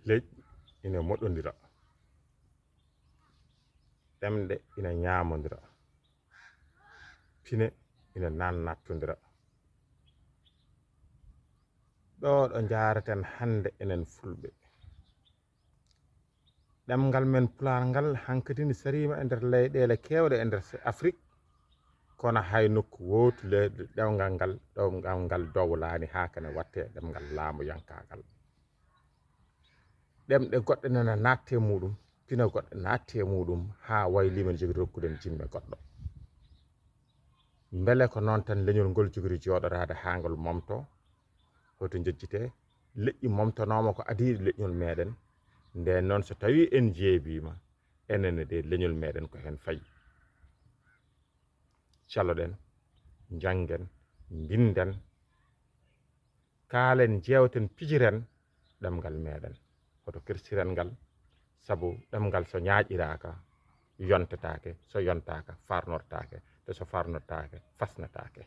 leƴƴi ina moɗodira, ɗemɗe ina ñamodira, pine ina nattodira. ɗo ɗo jaraten hande enen fulɓe, ɗemgal men pular ngal hankkadi nde sarima e nder leyɗele kewɗe e nder Afrique, kono hay nokku wotule ɗemgal ngal dowlani ha kane watte ɗemgal laamu yankagal. ɗemɗe goɗɗe nana natte muɗum, pina goɗɗe natte muɗum ha waylimen jogui rokkuden jimme goɗɗo. Beele ko noon tan leñol ngol jogori joɗorade ha ngol momto hoto jejjite, leƴƴi momtanoma ko adiɗe leñol meɗen, nden noon so tawi en jeebima enenne de leñol meɗen ko hen fayi. caloɗen, janggen, binden, kaalen, jewten, pijiren ɗemgal meɗen hoto kirsiren ngal, saabu ɗemgal so ñaƴiraka yontatake, so yontaka farnortake, te so farnortake fasnatake.